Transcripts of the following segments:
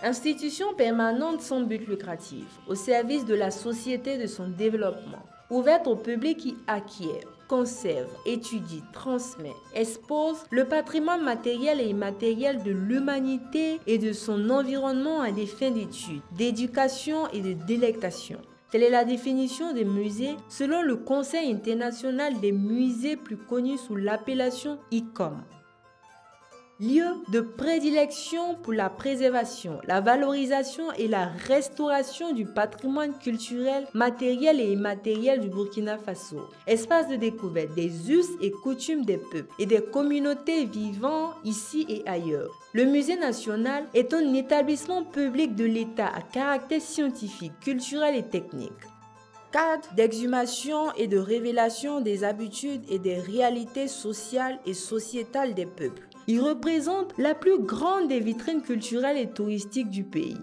Institution permanente sans but lucratif, au service de la société et de son développement. Ouverte au public qui acquiert, conserve, étudie, transmet, expose le patrimoine matériel et immatériel de l'humanité et de son environnement à des fins d'études, d'éducation et de délectation. Telle est la définition des musées selon le Conseil international des musées, plus connu sous l'appellation ICOM. Lieu de prédilection pour la préservation, la valorisation et la restauration du patrimoine culturel, matériel et immatériel du Burkina Faso. Espace de découverte des us et coutumes des peuples et des communautés vivant ici et ailleurs. Le Musée national est un établissement public de l'État à caractère scientifique, culturel et technique. Cadre d'exhumation et de révélation des habitudes et des réalités sociales et sociétales des peuples. Il représente la plus grande des vitrines culturelles et touristiques du pays.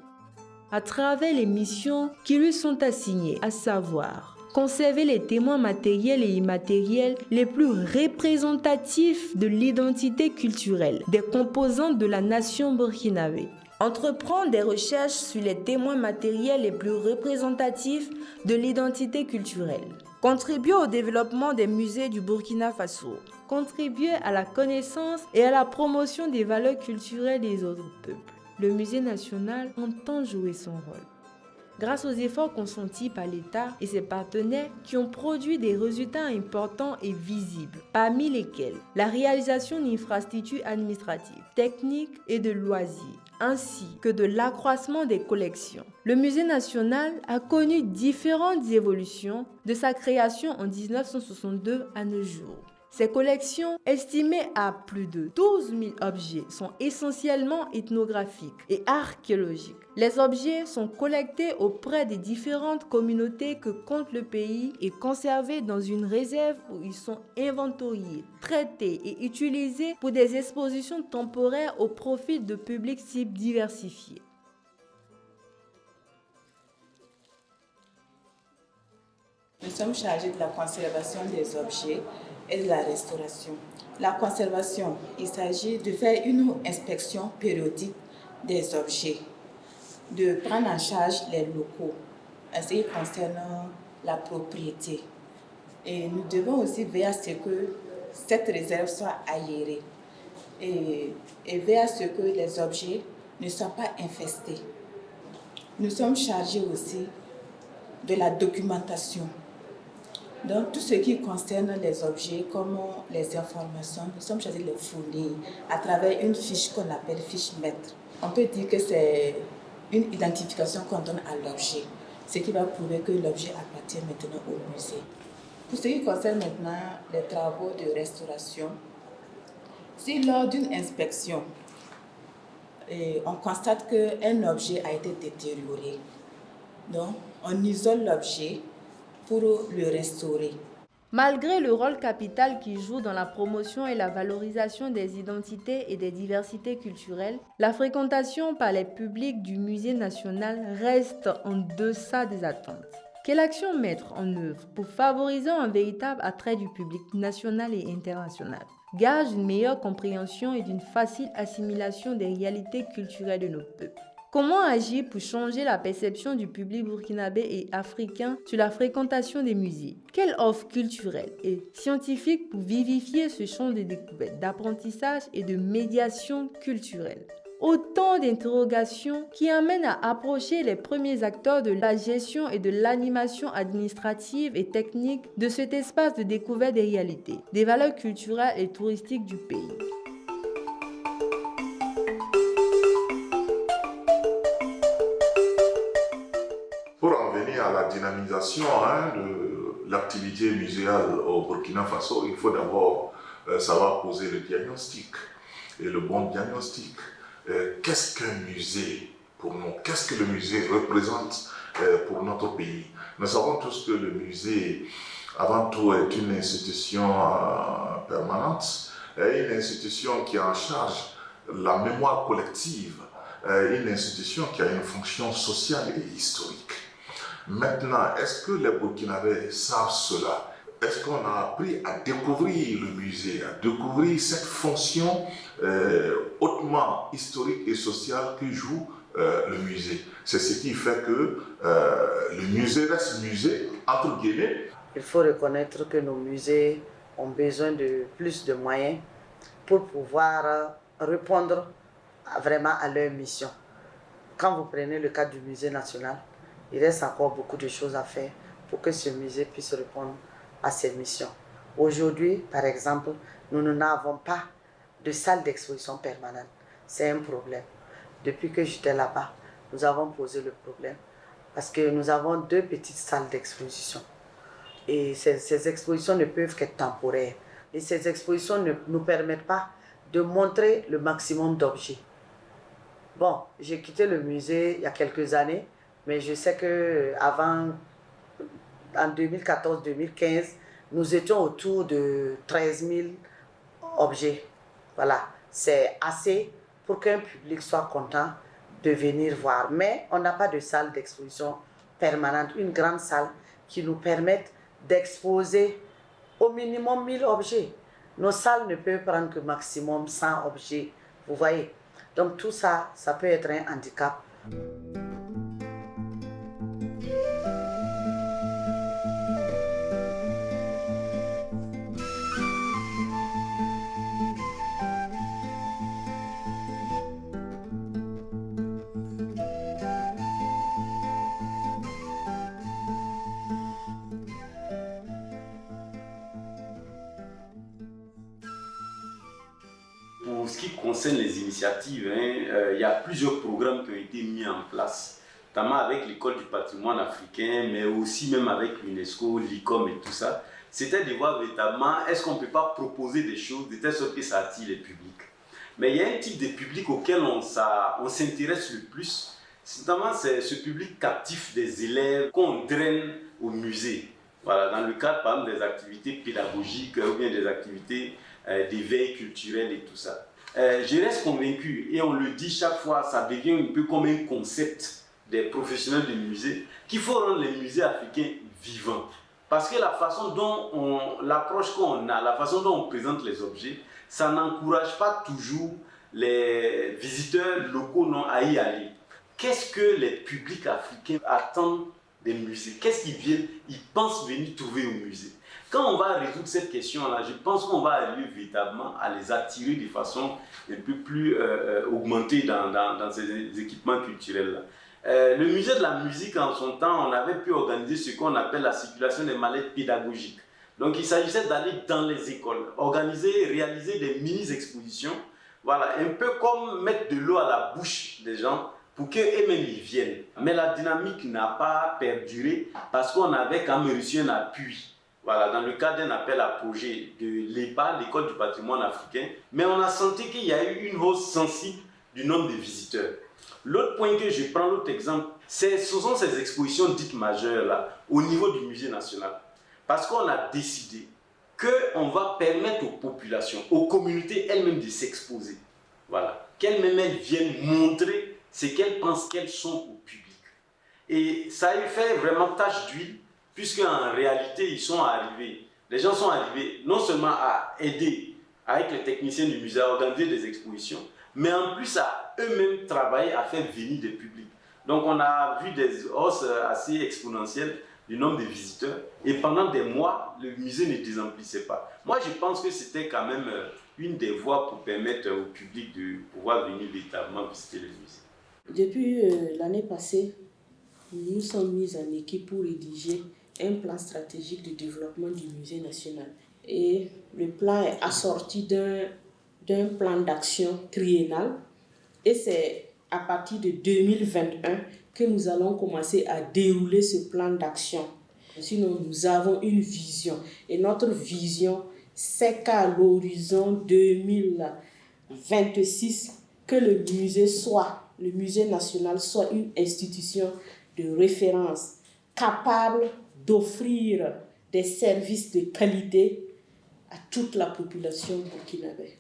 À travers les missions qui lui sont assignées, à savoir conserver les témoins matériels et immatériels les plus représentatifs de l'identité culturelle des composantes de la nation burkinabé. Entreprendre des recherches sur les témoins matériels les plus représentatifs de l'identité culturelle. Contribuer au développement des musées du Burkina Faso. Contribuer à la connaissance et à la promotion des valeurs culturelles des autres peuples. Le Musée national entend jouer son rôle. Grâce aux efforts consentis par l'État et ses partenaires qui ont produit des résultats importants et visibles, parmi lesquels la réalisation d'infrastructures administratives, techniques et de loisirs, ainsi que de l'accroissement des collections. Le Musée national a connu différentes évolutions de sa création en 1962 à nos jours. Ces collections, estimées à plus de 12 000 objets, sont essentiellement ethnographiques et archéologiques. Les objets sont collectés auprès des différentes communautés que compte le pays et conservés dans une réserve où ils sont inventoriés, traités et utilisés pour des expositions temporaires au profit de publics cibles diversifiés. Nous sommes chargés de la conservation des objets et de la restauration. La conservation, il s'agit de faire une inspection périodique des objets, de prendre en charge les locaux en ce qui concerne la propriété. Et nous devons aussi veiller à ce que cette réserve soit aérée et veiller à ce que les objets ne soient pas infestés. Nous sommes chargés aussi de la documentation. Donc, tout ce qui concerne les objets, comme les informations, nous sommes chargés de les fournir à travers une fiche qu'on appelle fiche maître. On peut dire que c'est une identification qu'on donne à l'objet, ce qui va prouver que l'objet appartient maintenant au musée. Pour ce qui concerne maintenant les travaux de restauration, si lors d'une inspection, on constate qu'un objet a été détérioré, donc on isole l'objet pour le restaurer. Malgré le rôle capital qu'il joue dans la promotion et la valorisation des identités et des diversités culturelles, la fréquentation par les publics du Musée national reste en deçà des attentes. Quelle action mettre en œuvre pour favoriser un véritable attrait du public national et international, gage d'une meilleure compréhension et d'une facile assimilation des réalités culturelles de nos peuples? Comment agir pour changer la perception du public burkinabé et africain sur la fréquentation des musées? Quelle offre culturelle et scientifique pour vivifier ce champ de découverte, d'apprentissage et de médiation culturelle? Autant d'interrogations qui amènent à approcher les premiers acteurs de la gestion et de l'animation administrative et technique de cet espace de découverte des réalités, des valeurs culturelles et touristiques du pays. Pour en venir à la dynamisation de l'activité muséale au Burkina Faso, il faut d'abord savoir poser le diagnostic et le bon diagnostic. Qu'est-ce qu'un musée pour nous? Qu'est-ce que le musée représente pour notre pays? Nous savons tous que le musée, avant tout, est une institution permanente, une institution qui est en charge la mémoire collective, une institution qui a une fonction sociale et historique. Maintenant, est-ce que les Burkinabés savent cela? Est-ce qu'on a appris à découvrir le musée, à découvrir cette fonction hautement historique et sociale que joue le musée. C'est ce qui fait que le musée reste musée, entre guillemets. Il faut reconnaître que nos musées ont besoin de plus de moyens pour pouvoir répondre vraiment à leur mission. Quand vous prenez le cas du musée national, il reste encore beaucoup de choses à faire pour que ce musée puisse répondre à ses missions. Aujourd'hui, par exemple, nous n'avons pas de salle d'exposition permanente. C'est un problème. Depuis que j'étais là-bas, nous avons posé le problème parce que nous avons 2 petites salles d'exposition. Et ces expositions ne peuvent qu'être temporaires. Et ces expositions ne nous permettent pas de montrer le maximum d'objets. Bon, j'ai quitté le musée il y a quelques années, mais je sais qu'avant, en 2014-2015, nous étions autour de 13 000 objets. Voilà, c'est assez pour qu'un public soit content de venir voir. Mais on n'a pas de salle d'exposition permanente, une grande salle qui nous permette d'exposer au minimum 1000 objets. Nos salles ne peuvent prendre que maximum 100 objets, vous voyez. Donc tout ça, ça peut être un handicap. Pour ce qui concerne les initiatives, il y a plusieurs programmes qui ont été mis en place, notamment avec l'École du patrimoine africain, mais aussi même avec l'UNESCO, l'ICOM et tout ça. C'était de voir véritablement, est-ce qu'on ne peut pas proposer des choses de telle sorte que ça attire les publics. Mais il y a un type de public auquel on s'intéresse le plus, notamment c'est ce public captif des élèves qu'on draine au musée. Voilà, dans le cadre par exemple des activités pédagogiques ou bien des activités d'éveil culturel et tout ça. Je reste convaincu, et on le dit chaque fois, ça devient un peu comme un concept des professionnels du musée, qu'il faut rendre les musées africains vivants. Parce que la façon dont l'approche qu'on a, la façon dont on présente les objets, ça n'encourage pas toujours les visiteurs locaux non à y aller. Qu'est-ce que les publics africains attendent des musées? Qu'est-ce qu'ils viennent, ils pensent venir trouver au musée? Quand on va résoudre cette question-là, je pense qu'on va arriver véritablement à les attirer de façon un peu plus augmentée dans ces équipements culturels-là. Le musée de la musique, en son temps, on avait pu organiser ce qu'on appelle la circulation des mallettes pédagogiques. Donc il s'agissait d'aller dans les écoles, organiser, réaliser des mini-expositions, voilà, un peu comme mettre de l'eau à la bouche des gens pour qu'eux-mêmes ils viennent. Mais la dynamique n'a pas perduré parce qu'on avait quand même reçu un appui. Voilà, dans le cadre d'un appel à projet de l'EPA, l'École du patrimoine africain, mais on a senti qu'il y a eu une hausse sensible du nombre de visiteurs. L'autre point que je prends, l'autre exemple, ce sont ces expositions dites majeures là, au niveau du musée national. Parce qu'on a décidé qu'on va permettre aux populations, aux communautés elles-mêmes de s'exposer. Voilà, qu'elles-mêmes elles viennent montrer ce qu'elles pensent qu'elles sont au public. Et ça a fait vraiment tache d'huile, puisqu'en réalité, ils sont arrivés, les gens sont arrivés non seulement à aider avec les techniciens du musée à organiser des expositions, mais en plus à eux-mêmes travailler à faire venir des publics. Donc on a vu des hausses assez exponentielles du nombre de visiteurs et pendant des mois, le musée ne désemplissait pas. Moi, je pense que c'était quand même une des voies pour permettre au public de pouvoir venir véritablement visiter le musée. Depuis l'année passée, nous sommes mis en équipe pour rédiger un plan stratégique de développement du musée national. Et le plan est assorti d'un plan d'action triennal. Et c'est à partir de 2021 que nous allons commencer à dérouler ce plan d'action. Sinon, nous avons une vision. Et notre vision, c'est qu'à l'horizon 2026, que le musée national soit une institution de référence capable d'offrir des services de qualité à toute la population burkinabé.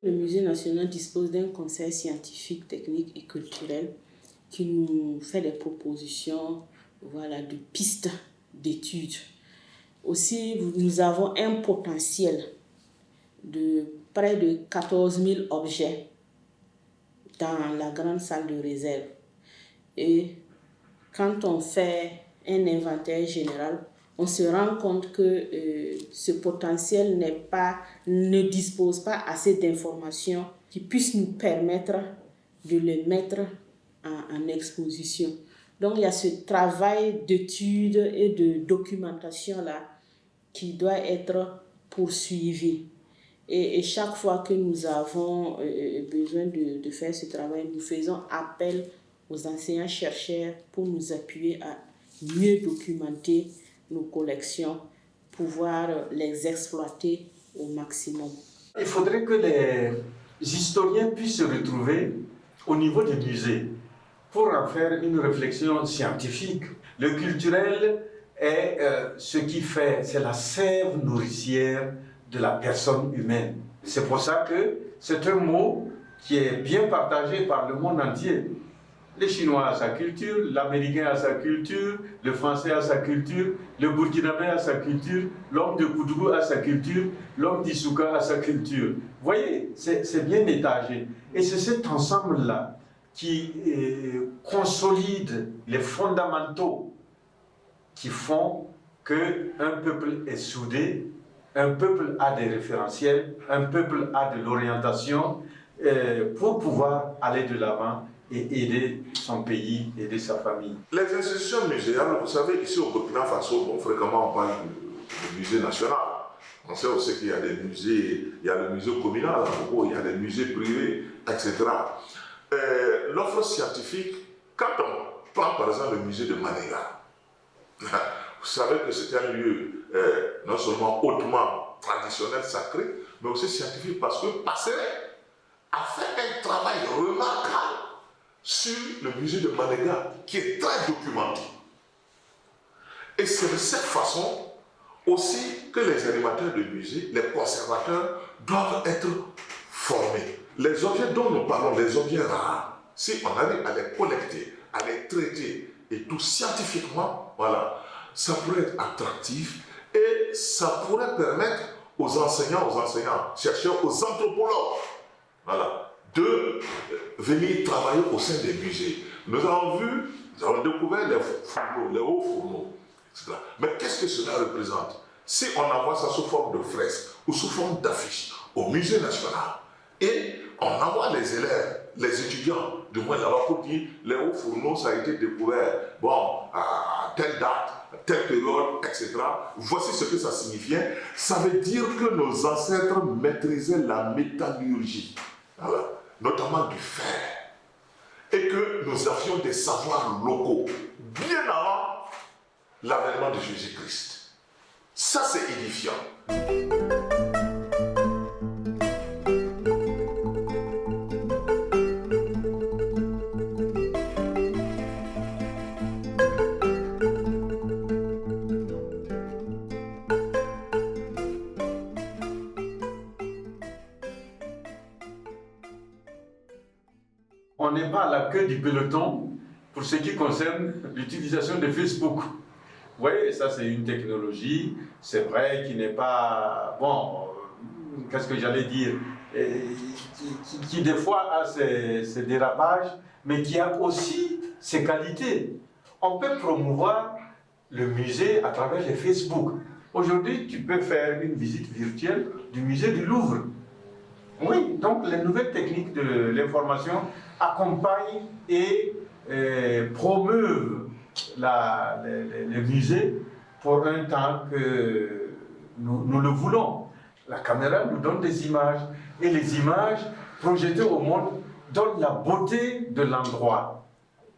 Le Musée national dispose d'un conseil scientifique, technique et culturel qui nous fait des propositions, de pistes d'études. Aussi, nous avons un potentiel de près de 14 000 objets dans la grande salle de réserve. Et quand on fait un inventaire général, on se rend compte que ce potentiel ne dispose pas assez d'informations qui puissent nous permettre de le mettre en exposition. Donc il y a ce travail d'étude et de documentation là qui doit être poursuivi. Et chaque fois que nous avons besoin de faire ce travail, nous faisons appel aux enseignants-chercheurs pour nous appuyer à mieux documenter nos collections, pouvoir les exploiter au maximum. Il faudrait que les historiens puissent se retrouver au niveau des musées pour en faire une réflexion scientifique. Le culturel est ce qui fait, c'est la sève nourricière de la personne humaine. C'est pour ça que c'est un mot qui est bien partagé par le monde entier. Le Chinois a sa culture, l'Américain a sa culture, le Français a sa culture, le Burkinabé a sa culture, l'homme de Koudougou a sa culture, l'homme d'Issouka a sa culture. Vous voyez, c'est bien étagé. Et c'est cet ensemble-là qui consolide les fondamentaux qui font qu'un peuple est soudé, un peuple a des référentiels, un peuple a de l'orientation pour pouvoir aller de l'avant et aider son pays, aider sa famille. Les institutions muséales, vous savez, ici au Burkina Faso, fréquemment on parle du musée national. On sait aussi qu'il y a des musées, il y a le musée communal, il y a des musées privés, etc. L'offre scientifique, quand on prend par exemple le musée de Manéga, vous savez que c'est un lieu non seulement hautement traditionnel, sacré, mais aussi scientifique parce que Passerelle a fait un travail remarquable sur le musée de Manéga qui est très documenté. Et c'est de cette façon aussi que les animateurs de musée, les conservateurs doivent être formés. Les objets dont nous parlons, les objets rares, si on arrive à les collecter, à les traiter et tout scientifiquement, voilà, ça pourrait être attractif et ça pourrait permettre aux enseignants, chercheurs, aux anthropologues, voilà, de venir travailler au sein des musées. Nous avons découvert les fourneaux, les hauts fourneaux, etc. Mais qu'est-ce que cela représente? Si on envoie ça sous forme de fresques ou sous forme d'affiches au musée national et on envoie les élèves, les étudiants, du moins là-bas pour dire les hauts fourneaux, ça a été découvert, à telle date, à telle période, etc. Voici ce que ça signifiait. Ça veut dire que nos ancêtres maîtrisaient la métallurgie, voilà, notamment du fer, et que nous avions des savoirs locaux bien avant l'avènement de Jésus-Christ. Ça, c'est édifiant. On n'est pas à la queue du peloton pour ce qui concerne l'utilisation de Facebook. Vous voyez, ça c'est une technologie, c'est vrai, qui n'est pas, qu'est-ce que j'allais dire, qui des fois a ses dérapages, mais qui a aussi ses qualités. On peut promouvoir le musée à travers les Facebook. Aujourd'hui, tu peux faire une visite virtuelle du musée du Louvre. Oui, donc les nouvelles techniques de l'information accompagnent et promeuvent le musée pour un temps que nous le voulons. La caméra nous donne des images et les images projetées au monde donnent la beauté de l'endroit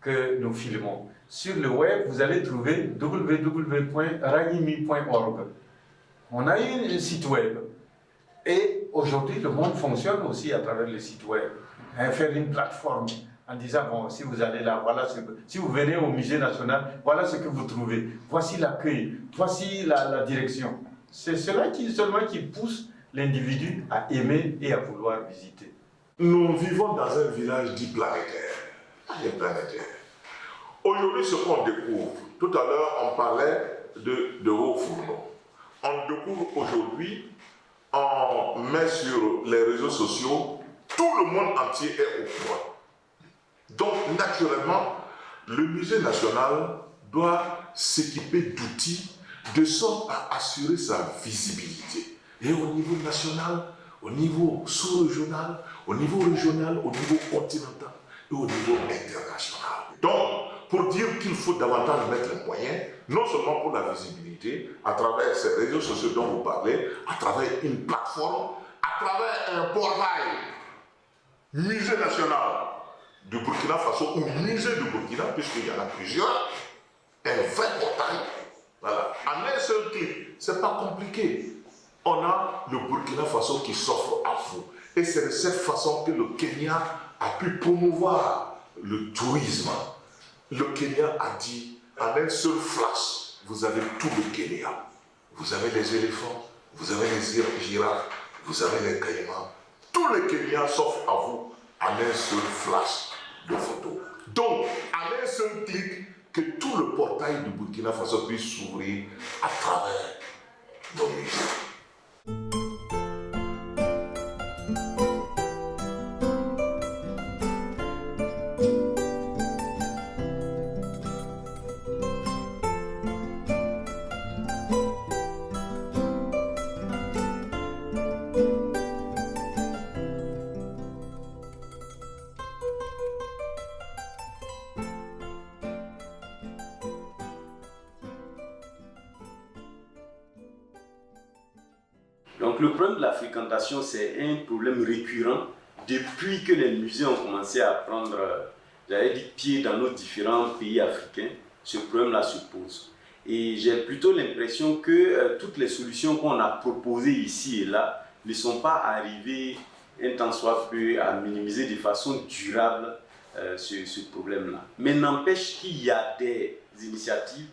que nous filmons. Sur le web, vous allez trouver www.rayimi.org. On a un site web. Et aujourd'hui, le monde fonctionne aussi à travers le site web. Faire une plateforme en disant, si vous allez là, voilà si vous venez au musée national, voilà ce que vous trouvez. Voici l'accueil, voici la direction. C'est cela seulement qui pousse l'individu à aimer et à vouloir visiter. Nous vivons dans un village dit planétaire. Aujourd'hui, ce qu'on découvre, tout à l'heure, on parlait de hauts fourneaux. On découvre aujourd'hui, on met sur les réseaux sociaux, tout le monde entier est au courant. Donc, naturellement, le musée national doit s'équiper d'outils de sorte à assurer sa visibilité. Et au niveau national, au niveau sous-régional, au niveau régional, au niveau continental et au niveau international. Donc, pour dire qu'il faut davantage mettre les moyens, non seulement pour la visibilité, à travers ces réseaux sociaux dont vous parlez, à travers une plateforme, à travers un portail, musée national du Burkina Faso ou musée du Burkina, puisqu'il y en a plusieurs, un vrai portail. Voilà. En un seul clic, c'est pas compliqué. On a le Burkina Faso qui s'offre à vous. Et c'est de cette façon que le Kenya a pu promouvoir le tourisme. Le Kenya a dit, en un seul flash, vous avez tout le Kenya. Vous avez les éléphants, vous avez les girafes, vous avez les caïmans. Tout le Kenya s'offre à vous en un seul flash de photos. Donc, en un seul clic, que tout le portail du Burkina Faso puisse s'ouvrir à travers nos musées. Donc le problème de la fréquentation, c'est un problème récurrent depuis que les musées ont commencé à prendre, j'allais dire, pied dans nos différents pays africains. Ce problème-là se pose. Et j'ai plutôt l'impression que toutes les solutions qu'on a proposées ici et là ne sont pas arrivées, un tant soit peu, à minimiser de façon durable ce problème-là. Mais n'empêche qu'il y a des initiatives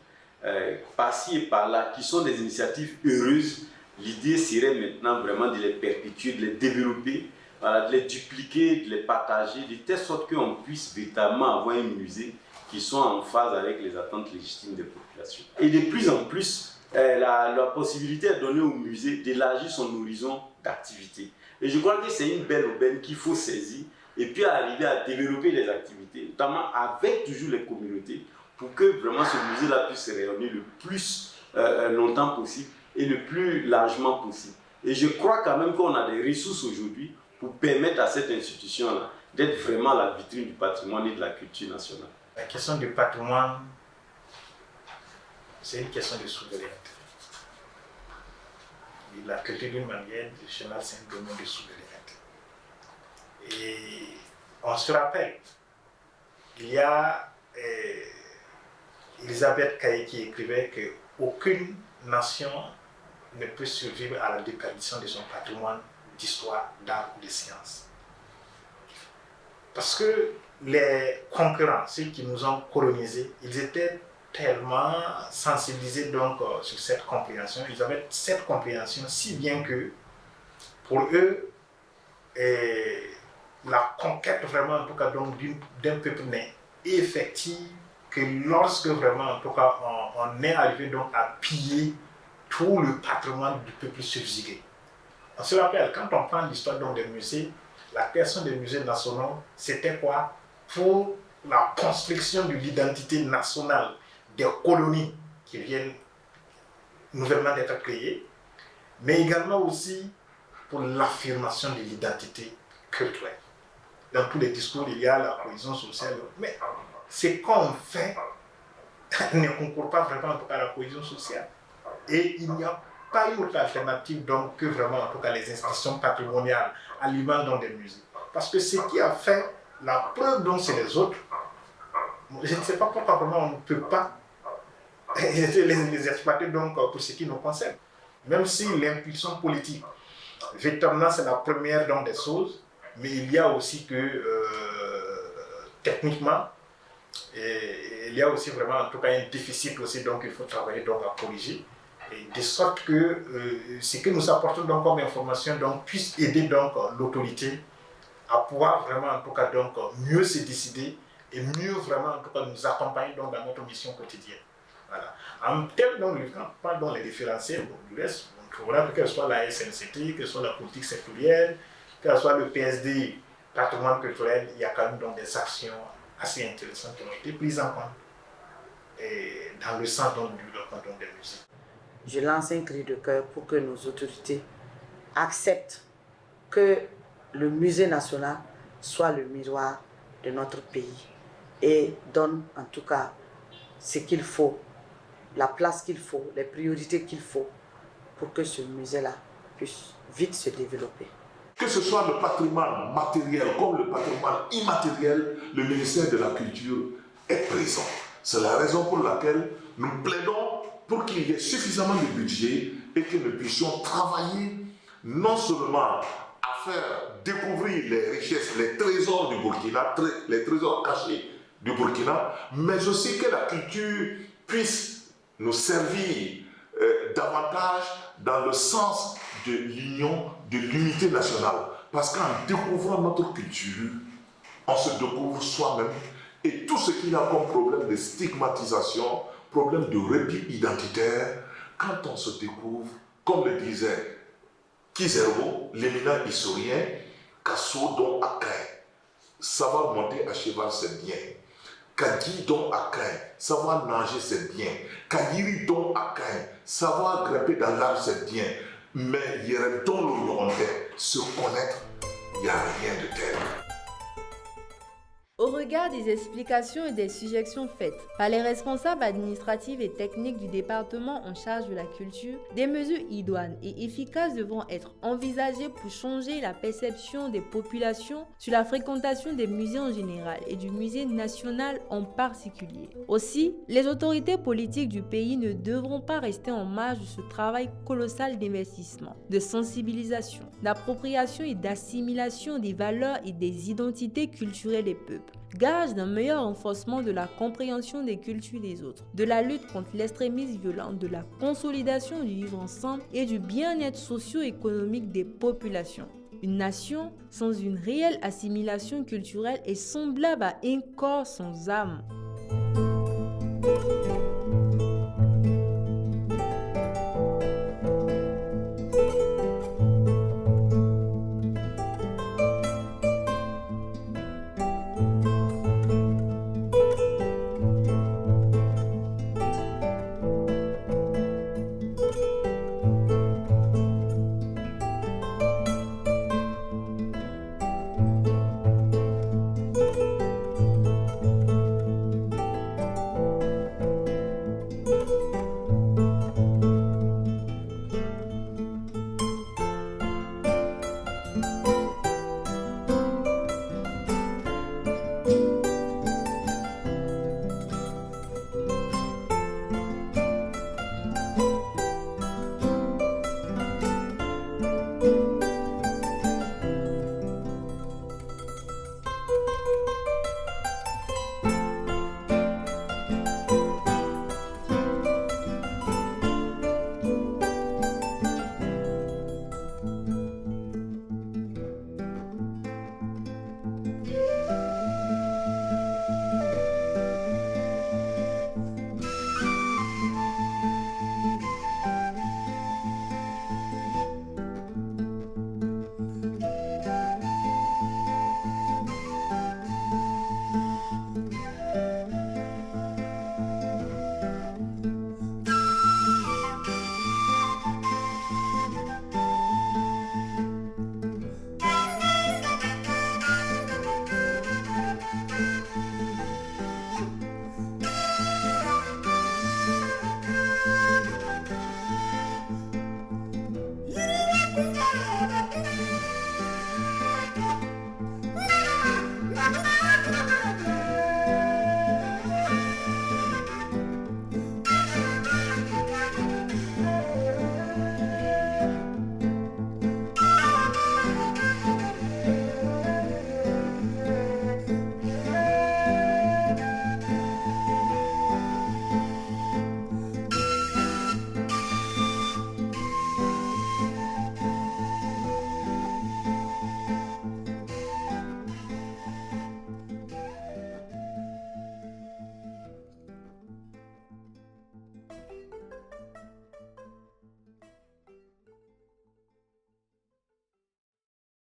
par-ci et par-là qui sont des initiatives heureuses. L'idée serait maintenant vraiment de les perpétuer, de les développer, voilà, de les dupliquer, de les partager, de telle sorte qu'on puisse véritablement avoir un musée qui soit en phase avec les attentes légitimes des populations. Et de plus en plus, la possibilité est donnée au musée d'élargir son horizon d'activité. Et je crois que c'est une belle aubaine qu'il faut saisir et puis arriver à développer les activités, notamment avec toujours les communautés, pour que vraiment ce musée-là puisse se rayonner le plus longtemps possible et le plus largement possible. Et je crois quand même qu'on a des ressources aujourd'hui pour permettre à cette institution-là d'être vraiment la vitrine du patrimoine et de la culture nationale. La question du patrimoine, c'est une question de souveraineté. Et la culture d'une manière générale, c'est un domaine de souveraineté. Et on se rappelle, il y a Elisabeth Caillé qui écrivait qu'aucune nation ne peut survivre à la déperdition de son patrimoine d'histoire, d'art ou de sciences. Parce que les concurrents, ceux qui nous ont colonisés, ils étaient tellement sensibilisés donc, sur cette compréhension, ils avaient cette compréhension si bien que pour eux, la conquête vraiment en tout cas d'un peuple n'est effective que lorsque vraiment en tout cas on est arrivé donc à piller tout le patrimoine du peuple subjugué. On se rappelle, quand on prend l'histoire donc des musées, la création des musées nationaux, c'était quoi? Pour la construction de l'identité nationale des colonies qui viennent nouvellement d'être créées, mais également aussi pour l'affirmation de l'identité culturelle. Dans tous les discours, il y a la cohésion sociale, mais ce qu'on fait ne concourt pas vraiment en tout cas à la cohésion sociale. Et il n'y a pas eu autre alternative donc, que vraiment en tout cas les institutions patrimoniales à l'image dans des musées. Parce que ce qui a fait la preuve donc c'est les autres. Je ne sais pas pourquoi vraiment on ne peut pas les exploiter donc pour ce qui nous concerne. Même si l'impulsion politique, véritablement c'est la première donc des choses, mais il y a aussi que techniquement, il y a aussi vraiment en tout cas un déficit aussi donc il faut travailler donc à corriger. Et de sorte que ce que nous apportons donc comme information donc, puisse aider donc l'autorité à pouvoir vraiment en tout cas donc mieux se décider et mieux vraiment en tout cas nous accompagner donc dans notre mission quotidienne. Voilà. En termes donc, dans les référentiels, du reste, on trouvera que ce soit la SNCT, que ce soit la politique sectorielle, que ce soit le PSD, patrimoine culturel, il y a quand même donc des actions assez intéressantes qui ont été prises en compte et dans le sens donc, du développement donc, des musées. Je lance un cri de cœur pour que nos autorités acceptent que le musée national soit le miroir de notre pays et donne en tout cas ce qu'il faut, la place qu'il faut, les priorités qu'il faut pour que ce musée-là puisse vite se développer. Que ce soit le patrimoine matériel comme le patrimoine immatériel, le ministère de la Culture est présent. C'est la raison pour laquelle nous plaidons pour qu'il y ait suffisamment de budget et que nous puissions travailler non seulement à faire découvrir les richesses, les trésors du Burkina, les trésors cachés du Burkina, mais aussi que la culture puisse nous servir davantage dans le sens de l'union, de l'unité nationale. Parce qu'en découvrant notre culture, on se découvre soi-même et tout ce qu'il y a comme problème de stigmatisation, problème de répit identitaire, quand on se découvre, comme le disait Kizerbo, l'éminent historien, Kasso don Akain, savoir monter à cheval c'est bien. Kadi don Akain, savoir nager c'est bien. Kayiri don Akain, savoir grimper dans l'arbre c'est bien. Mais il y a dans le monde, se connaître, il n'y a rien de tel. Au regard des explications et des suggestions faites par les responsables administratifs et techniques du département en charge de la culture, des mesures idoines et efficaces devront être envisagées pour changer la perception des populations sur la fréquentation des musées en général et du musée national en particulier. Aussi, les autorités politiques du pays ne devront pas rester en marge de ce travail colossal d'investissement, de sensibilisation, d'appropriation et d'assimilation des valeurs et des identités culturelles des peuples. Gage d'un meilleur renforcement de la compréhension des cultures des autres, de la lutte contre l'extrémisme violent, de la consolidation du vivre ensemble et du bien-être socio-économique des populations. Une nation sans une réelle assimilation culturelle est semblable à un corps sans âme.